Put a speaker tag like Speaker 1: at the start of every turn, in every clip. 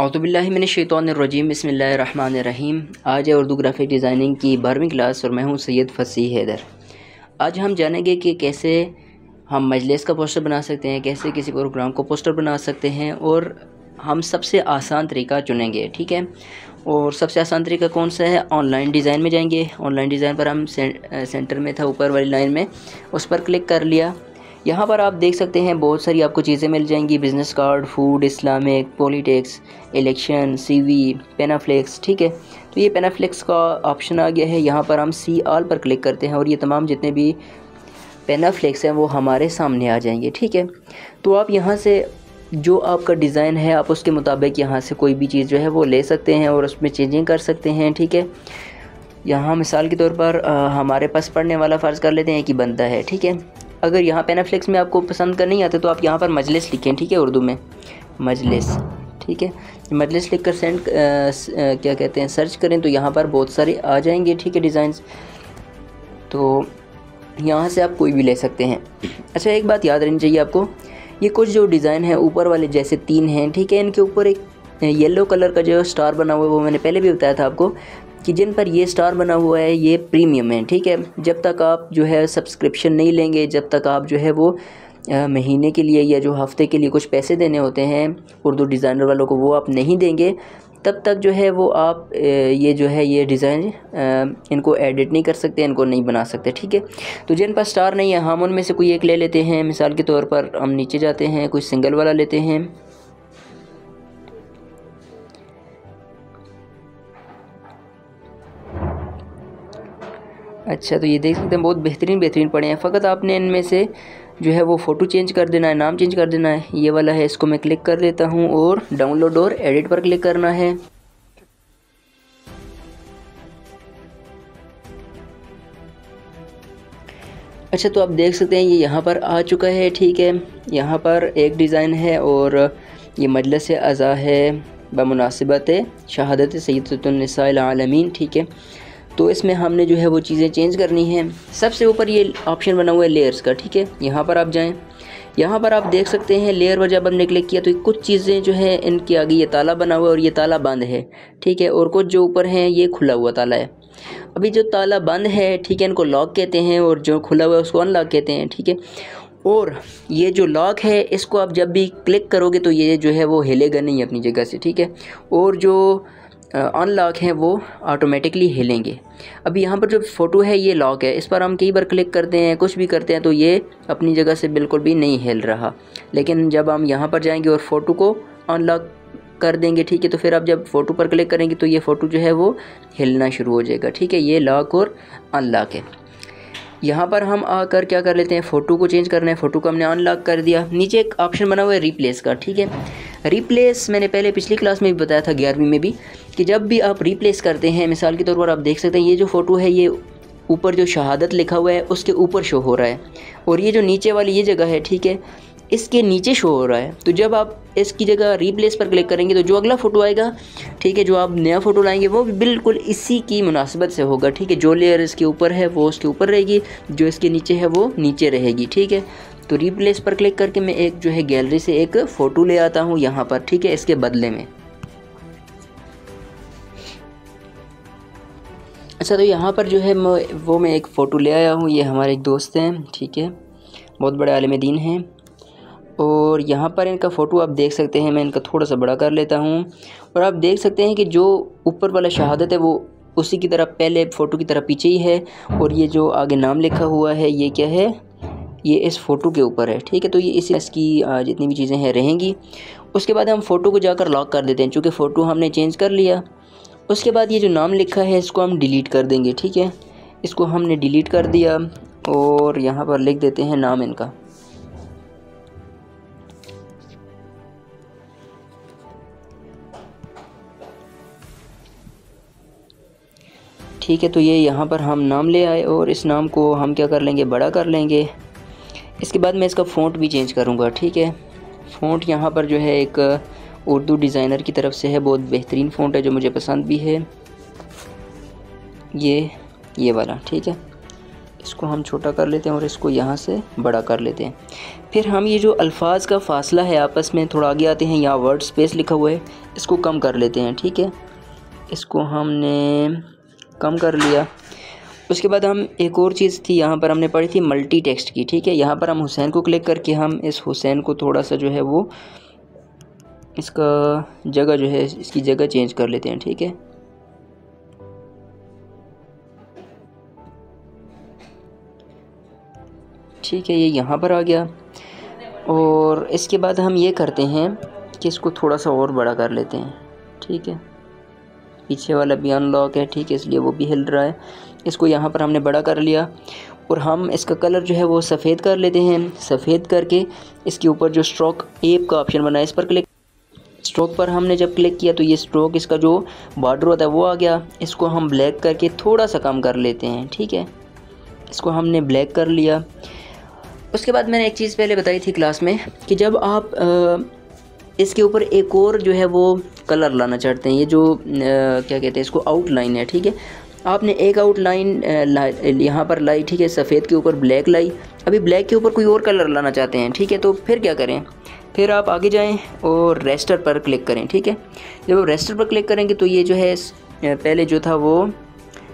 Speaker 1: औज़ुबिल्लाहि मिनश्शैतानिर्रजीम बिस्मिल्लाहिर्रहमानिर्रहीम। आज है उर्दू ग्राफिक डिज़ाइनिंग की 12वीं क्लास और मैं हूँ सैयद फसीह हैदर। आज हम जानेंगे कि कैसे हम मजलिस का पोस्टर बना सकते हैं, कैसे किसी प्रोग्राम को पोस्टर बना सकते हैं और हम सबसे आसान तरीका चुनेंगे। ठीक है, और सबसे आसान तरीका कौन सा है? ऑनलाइन डिज़ाइन में जाएंगे। ऑनलाइन डिज़ाइन पर हम सेंटर में था ऊपर वाली लाइन में, उस पर क्लिक कर लिया। यहाँ पर आप देख सकते हैं बहुत सारी आपको चीज़ें मिल जाएंगी, business card, food, Islamic, politics, election, CV, panaflex. ठीक है, तो ये पेनाफ्लेक्स का ऑप्शन आ गया है। यहाँ पर हम सी ऑल पर क्लिक करते हैं और ये तमाम जितने भी पेनाफ्लेक्स हैं वो हमारे सामने आ जाएंगे। ठीक है, तो आप यहाँ से जो आपका डिज़ाइन है आप उसके मुताबिक यहाँ से कोई भी चीज़ जो है वो ले सकते हैं और उसमें चेंजिंग कर सकते हैं। ठीक है, यहाँ मिसाल के तौर पर हमारे पास पढ़ने वाला फ़र्ज़ कर लेते हैं कि बंदा है। ठीक है, अगर यहाँ पेनाफ्लेक्स में आपको पसंद कर नहीं आते तो आप यहाँ पर मजलिस लिखें। ठीक है, उर्दू में मजलिस। ठीक है, मजलिस लिख कर क्या कहते हैं सर्च करें तो यहाँ पर बहुत सारे आ जाएंगे। ठीक है, डिज़ाइंस, तो यहाँ से आप कोई भी ले सकते हैं। अच्छा, एक बात याद रखनी चाहिए आपको, ये कुछ जो डिज़ाइन है ऊपर वाले जैसे 3 हैं, ठीक है, इनके ऊपर एक येलो कलर का जो स्टार बना हुआ है वो मैंने पहले भी बताया था आपको कि जिन पर ये स्टार बना हुआ है ये प्रीमियम है। ठीक है, जब तक आप जो है सब्सक्रिप्शन नहीं लेंगे, जब तक आप जो है वो महीने के लिए या जो हफ्ते के लिए कुछ पैसे देने होते हैं उर्दू डिज़ाइनर वालों को, वो आप नहीं देंगे, तब तक जो है वो आप ये जो है ये डिज़ाइन इनको एडिट नहीं कर सकते, इनको नहीं बना सकते। ठीक है, तो जिन पर स्टार नहीं है हम उनमें से कोई एक ले लेते हैं। मिसाल के तौर पर हम नीचे जाते हैं, कोई सिंगल वाला लेते हैं। अच्छा, तो ये देख सकते हैं बहुत बेहतरीन पड़े हैं। फ़कत आपने इनमें से जो है वो फ़ोटो चेंज कर देना है, नाम चेंज कर देना है। ये वाला है, इसको मैं क्लिक कर लेता हूँ और डाउनलोड और एडिट पर क्लिक करना है। अच्छा, तो आप देख सकते हैं ये यहाँ पर आ चुका है। ठीक है, यहाँ पर एक डिज़ाइन है और ये मजलिस अज़ा है बमुनासिबत शहादत सय्यदतुन निसाइल आलमीन। ठीक है, तो इसमें हमने जो है वो चीज़ें चेंज करनी है। सबसे ऊपर ये ऑप्शन बना हुआ है लेयर्स का। ठीक है, यहाँ पर आप जाएं, यहाँ पर आप देख सकते हैं लेयर पर जब हमने क्लिक किया तो कुछ चीज़ें जो है इनकी आगे ये ताला बना हुआ है और ये ताला बंद है। ठीक है, और कुछ जो ऊपर हैं ये खुला हुआ ताला है। अभी जो ताला बंद है, ठीक है, इनको लॉक कहते हैं और जो खुला हुआ है उसको अनलॉक कहते हैं। ठीक है, और ये जो लॉक है इसको आप जब भी क्लिक करोगे तो ये जो है वो हिलेगा नहीं अपनी जगह से। ठीक है, और जो अनलॉक हैं वो ऑटोमेटिकली हिलेंगे। अभी यहाँ पर जो फ़ोटो है ये लॉक है, इस पर हम कई बार क्लिक करते हैं, कुछ भी करते हैं तो ये अपनी जगह से बिल्कुल भी नहीं हिल रहा। लेकिन जब हम यहाँ पर जाएंगे और फ़ोटो को अनलॉक कर देंगे, ठीक है, तो फिर आप जब फ़ोटो पर क्लिक करेंगे तो ये फ़ोटो जो है वो हिलना शुरू हो जाएगा। ठीक है, ये लॉक और अनलॉक है। यहाँ पर हम आकर क्या कर लेते हैं, फ़ोटो को चेंज करना है। फ़ोटो को हमने अनलॉक कर दिया। नीचे एक ऑप्शन बना हुआ है रिप्लेस का। ठीक है, रिप्लेस मैंने पहले पिछली क्लास में भी बताया था 11वीं में भी कि जब भी आप रिप्लेस करते हैं, मिसाल के तौर पर आप देख सकते हैं ये जो फ़ोटो है ये ऊपर जो शहादत लिखा हुआ है उसके ऊपर शो हो रहा है और ये जो नीचे वाली ये जगह है, ठीक है, इसके नीचे शो हो रहा है। तो जब आप इसकी जगह रिप्लेस पर क्लिक करेंगे तो जो अगला फ़ोटो आएगा, ठीक है, जो आप नया फ़ोटो लाएंगे वो भी बिल्कुल इसी की मुनासिबत से होगा। ठीक है, जो लेयर इसके ऊपर है वो उसके ऊपर रहेगी, जो इसके नीचे है वो नीचे रहेगी। ठीक है, तो रिप्लेस पर क्लिक करके मैं एक जो है गैलरी से एक फ़ोटो ले आता हूँ यहाँ पर। ठीक है, इसके बदले में। अच्छा, तो यहाँ पर जो है मैं एक फ़ोटो ले आया हूँ। ये हमारे एक दोस्त हैं, ठीक है, बहुत बड़े आलिम दीन हैं, और यहाँ पर इनका फ़ोटो आप देख सकते हैं। मैं इनका थोड़ा सा बड़ा कर लेता हूँ और आप देख सकते हैं कि जो ऊपर वाला शहादत है वो उसी की तरह पहले फ़ोटो की तरह पीछे ही है और ये जो आगे नाम लिखा हुआ है ये क्या है, ये इस फ़ोटो के ऊपर है। ठीक है, तो ये इसकी जितनी भी चीज़ें हैं रहेंगी। उसके बाद हम फ़ोटो को जाकर लॉक कर देते हैं, चूँकि फ़ोटो हमने चेंज कर लिया। उसके बाद ये जो नाम लिखा है इसको हम डिलीट कर देंगे। ठीक है, इसको हमने डिलीट कर दिया और यहाँ पर लिख देते हैं नाम इनका। ठीक है, तो ये यहाँ पर हम नाम ले आए और इस नाम को हम क्या कर लेंगे, बड़ा कर लेंगे। इसके बाद मैं इसका फ़ॉन्ट भी चेंज करूँगा। ठीक है, फ़ॉन्ट यहाँ पर जो है एक उर्दू डिज़ाइनर की तरफ से है, बहुत बेहतरीन फ़ॉन्ट है जो मुझे पसंद भी है, ये वाला। ठीक है, इसको हम छोटा कर लेते हैं और इसको यहाँ से बड़ा कर लेते हैं। फिर हम ये जो अल्फाज का फ़ासला है आपस में, थोड़ा आगे आते हैं, यहाँ वर्ड स्पेस लिखा हुआ है, इसको कम कर लेते हैं। ठीक है, इसको हमने कम कर लिया। उसके बाद हम एक और चीज़ थी यहाँ पर हमने पढ़ी थी मल्टी टेक्स्ट की। ठीक है, यहाँ पर हम हुसैन को क्लिक करके हम इस हुसैन को थोड़ा सा जो है वो इसका जगह जो है, इसकी जगह चेंज कर लेते हैं। ठीक है, ठीक है, ये यहाँ पर आ गया। और इसके बाद हम ये करते हैं कि इसको थोड़ा सा और बड़ा कर लेते हैं। ठीक है, पीछे वाला भी अनलॉक है, ठीक है, इसलिए वो भी हिल रहा है। इसको यहाँ पर हमने बड़ा कर लिया और हम इसका कलर जो है वो सफ़ेद कर लेते हैं। सफ़ेद करके इसके ऊपर जो स्ट्रोक एप का ऑप्शन बना है, इस पर क्लिक, स्ट्रोक पर हमने जब क्लिक किया तो ये स्ट्रोक इसका जो बॉर्डर होता है वो आ गया। इसको हम ब्लैक करके थोड़ा सा कम कर लेते हैं। ठीक है, इसको हमने ब्लैक कर लिया। उसके बाद मैंने एक चीज़ पहले बताई थी क्लास में कि जब आप इसके ऊपर एक और जो है वो कलर लाना चाहते हैं, ये जो क्या कहते हैं इसको, आउटलाइन है। ठीक है, आपने एक आउटलाइन यहाँ पर लाई, ठीक है, सफ़ेद के ऊपर ब्लैक लाई। अभी ब्लैक के ऊपर कोई और कलर लाना चाहते हैं। ठीक है, तो फिर क्या करें, फिर आप आगे जाएं और रेस्टर पर क्लिक करें। ठीक है, जब आप रेस्टर पर क्लिक करेंगे तो ये जो है पहले जो था वो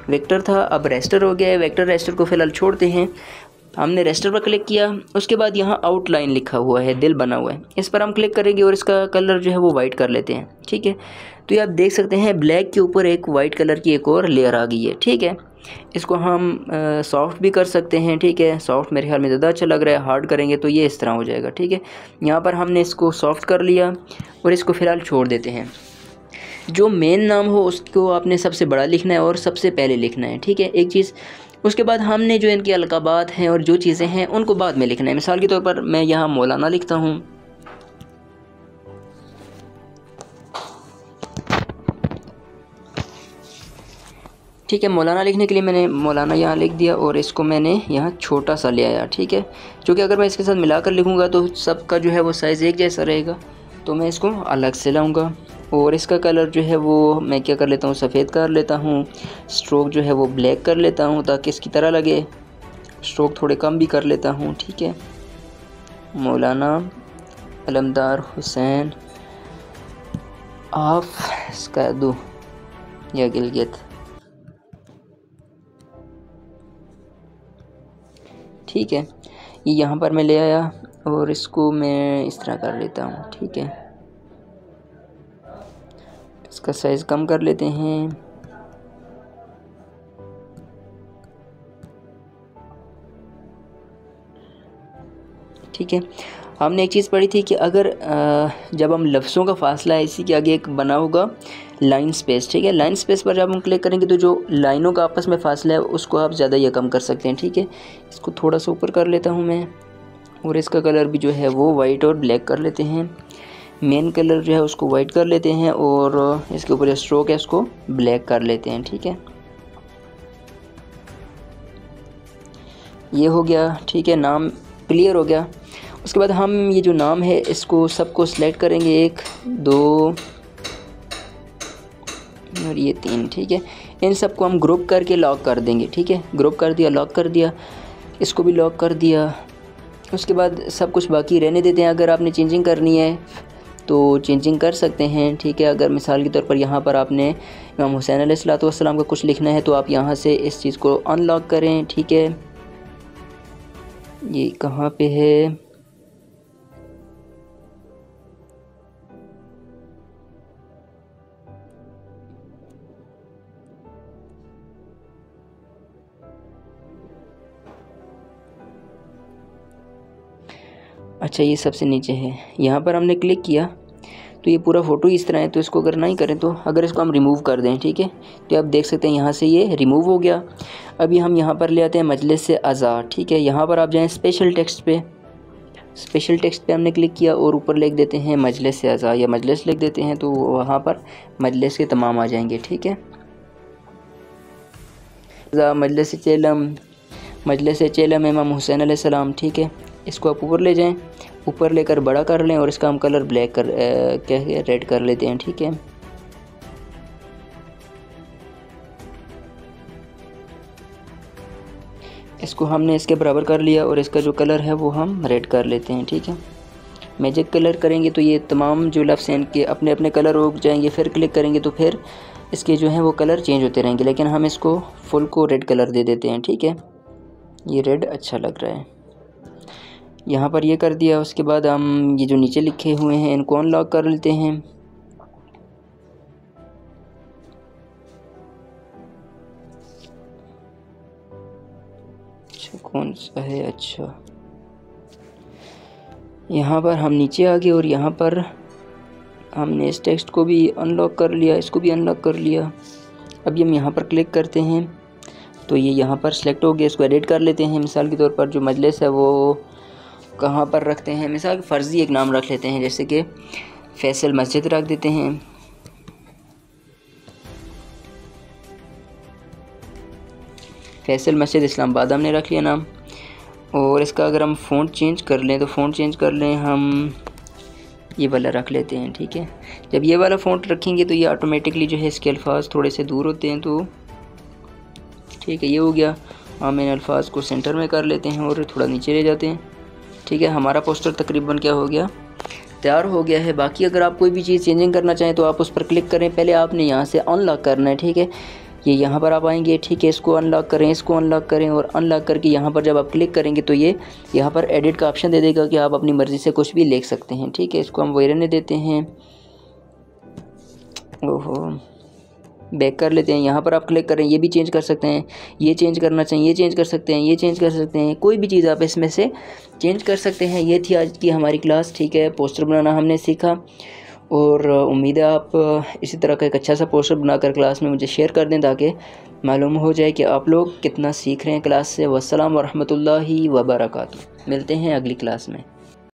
Speaker 1: वेक्टर था, अब रेस्टर हो गया है। वेक्टर रेस्टर को फ़िलहाल छोड़ते हैं। हमने रेस्टर पर क्लिक किया, उसके बाद यहाँ आउटलाइन लिखा हुआ है, दिल बना हुआ है, इस पर हम क्लिक करेंगे और इसका कलर जो है वो वाइट कर लेते हैं। ठीक है, तो ये आप देख सकते हैं ब्लैक के ऊपर एक वाइट कलर की एक और लेयर आ गई है। ठीक है, इसको हम सॉफ्ट भी कर सकते हैं। ठीक है, सॉफ्ट मेरे ख्याल में ज़्यादा अच्छा लग रहा है, हार्ड करेंगे तो ये इस तरह हो जाएगा। ठीक है, यहाँ पर हमने इसको सॉफ्ट कर लिया और इसको फ़िलहाल छोड़ देते हैं। जो मेन नाम हो उसको आपने सबसे बड़ा लिखना है और सबसे पहले लिखना है। ठीक है, एक चीज़। उसके बाद हमने जो इनके अलकाबात हैं और जो चीज़ें हैं उनको बाद में लिखना है। मिसाल के तौर पर मैं यहाँ मौलाना लिखता हूँ। ठीक है, मौलाना लिखने के लिए मैंने मौलाना यहाँ लिख दिया और इसको मैंने यहाँ छोटा सा ले आया। ठीक है, क्योंकि अगर मैं इसके साथ मिलाकर लिखूँगा तो सबका जो है वो साइज़ एक जैसा रहेगा, तो मैं इसको अलग से लाऊंगा। और इसका कलर जो है वो मैं क्या कर लेता हूँ, सफ़ेद कर लेता हूँ। स्ट्रोक जो है वो ब्लैक कर लेता हूँ ताकि इसकी तरह लगे। स्ट्रोक थोड़े कम भी कर लेता हूँ। ठीक है, मौलाना अलमदार हुसैन ऑफ स्कादू या गिलगित। ठीक है, ये यहाँ पर मैं ले आया और इसको मैं इस तरह कर लेता हूँ। ठीक है, इसका साइज़ कम कर लेते हैं। ठीक है, हमने एक चीज़ पढ़ी थी कि अगर जब हम लफ्ज़ों का फासला है इसी के आगे एक बना होगा लाइन स्पेस। ठीक है, लाइन स्पेस पर जब हम क्लिक करेंगे तो जो लाइनों का आपस में फ़ासला है उसको आप ज़्यादा या कम कर सकते हैं। ठीक है, इसको थोड़ा सा ऊपर कर लेता हूँ मैं और इसका कलर भी जो है वो वाइट और ब्लैक कर लेते हैं। मेन कलर जो है उसको वाइट कर लेते हैं और इसके ऊपर जो स्ट्रोक है उसको ब्लैक कर लेते हैं। ठीक है, ये हो गया। ठीक है, नाम क्लियर हो गया। उसके बाद हम ये जो नाम है इसको सबको सिलेक्ट करेंगे, 1 2 और ये 3। ठीक है, इन सबको हम ग्रुप करके लॉक कर देंगे। ठीक है, ग्रुप कर दिया, लॉक कर दिया, इसको भी लॉक कर दिया। उसके बाद सब कुछ बाकी रहने देते हैं। अगर आपने चेंजिंग करनी है तो चेंजिंग कर सकते हैं। ठीक है, अगर मिसाल के तौर पर यहाँ पर आपने इमाम हुसैन अलैहिस्सलाम का कुछ लिखना है तो आप यहाँ से इस चीज़ को अनलॉक करें। ठीक है, ये कहाँ पे है, अच्छा ये सबसे नीचे है। यहाँ पर हमने क्लिक किया तो ये पूरा फ़ोटो इस तरह है, तो इसको अगर नहीं करें तो अगर इसको हम रिमूव कर दें, ठीक है, तो आप देख सकते हैं यहाँ से ये रिमूव हो गया। अभी हम यहाँ पर ले आते हैं मजलिस से आज़ाद। ठीक है, यहाँ पर आप जाएं स्पेशल टेक्स्ट पे, स्पेशल टेक्स्ट पे हमने क्लिक किया और ऊपर लिख देते हैं मजलिस से आज़ाद या मजलिस लिख देते हैं, तो वहाँ पर मजलिस के तमाम आ जाएंगे। ठीक है, मजलिस चेलम, मजलिस चेलम इमाम हुसैन अलैहिस्सलाम। ठीक है, इसको आप ऊपर ले जाएं, ऊपर लेकर बड़ा कर लें और इसका हम कलर ब्लैक कर क्या है रेड कर लेते हैं। ठीक है, इसको हमने इसके बराबर कर लिया और इसका जो कलर है वो हम रेड कर लेते हैं। ठीक है, मैजिक कलर करेंगे तो ये तमाम जो लेफ्ट हैंड के अपने अपने कलर उग जाएंगे, फिर क्लिक करेंगे तो फिर इसके जो हैं वो कलर चेंज होते रहेंगे, लेकिन हम इसको फुल को रेड कलर दे देते हैं। ठीक है, ये रेड अच्छा लग रहा है। यहाँ पर ये कर दिया। उसके बाद हम ये जो नीचे लिखे हुए हैं इनको अनलॉक कर लेते हैं। अच्छा, कौन सा है? अच्छा, यहाँ पर हम नीचे आ गए और यहाँ पर हमने इस टेक्स्ट को भी अनलॉक कर लिया, इसको भी अनलॉक कर लिया। अभी हम यहाँ पर क्लिक करते हैं तो ये यहाँ पर सेलेक्ट हो गया। इसको एडिट कर लेते हैं। मिसाल के तौर पर जो मजलिस है वो कहाँ पर रखते हैं, मिसाल फ़र्ज़ी एक नाम रख लेते हैं, जैसे कि फैसल मस्जिद रख देते हैं। फैसल मस्जिद इस्लामाबाद हमने रख लिया नाम। और इसका अगर हम फ़ॉन्ट चेंज कर लें तो फ़ॉन्ट चेंज कर लें, हम ये वाला रख लेते हैं। ठीक है, जब ये वाला फ़ॉन्ट रखेंगे तो ये ऑटोमेटिकली जो है इसके अल्फाज थोड़े से दूर होते हैं। तो ठीक है, ये हो गया। हम इन अल्फाज को सेंटर में कर लेते हैं और थोड़ा नीचे ले जाते हैं। ठीक है, हमारा पोस्टर तकरीबन क्या हो गया, तैयार हो गया है। बाकी अगर आप कोई भी चीज़ चेंजिंग करना चाहें तो आप उस पर क्लिक करें। पहले आपने यहाँ से अनलॉक करना है। ठीक है, ये यहाँ पर आप आएंगे। ठीक है, इसको अनलॉक करें, इसको अनलॉक करें और अनलॉक करके यहाँ पर जब आप क्लिक करेंगे तो ये यहाँ पर एडिट का ऑप्शन दे देगा कि आप अपनी मर्ज़ी से कुछ भी लिख सकते हैं। ठीक है, इसको हम वही रहने देते हैं। ओहो, बैक कर लेते हैं। यहाँ पर आप क्लिक करें, ये भी चेंज कर सकते हैं, ये चेंज करना चाहिए, ये चेंज कर सकते हैं, ये चेंज कर सकते हैं, कोई भी चीज़ आप इसमें से चेंज कर सकते हैं। ये थी आज की हमारी क्लास। ठीक है, पोस्टर बनाना हमने सीखा और उम्मीद है आप इसी तरह का एक अच्छा सा पोस्टर बनाकर क्लास में मुझे शेयर कर दें ताकि मालूम हो जाए कि आप लोग कितना सीख रहे हैं क्लास से। वस्सलाम वरहमतुल्लाहि वबरकातुहू। मिलते हैं अगली क्लास में।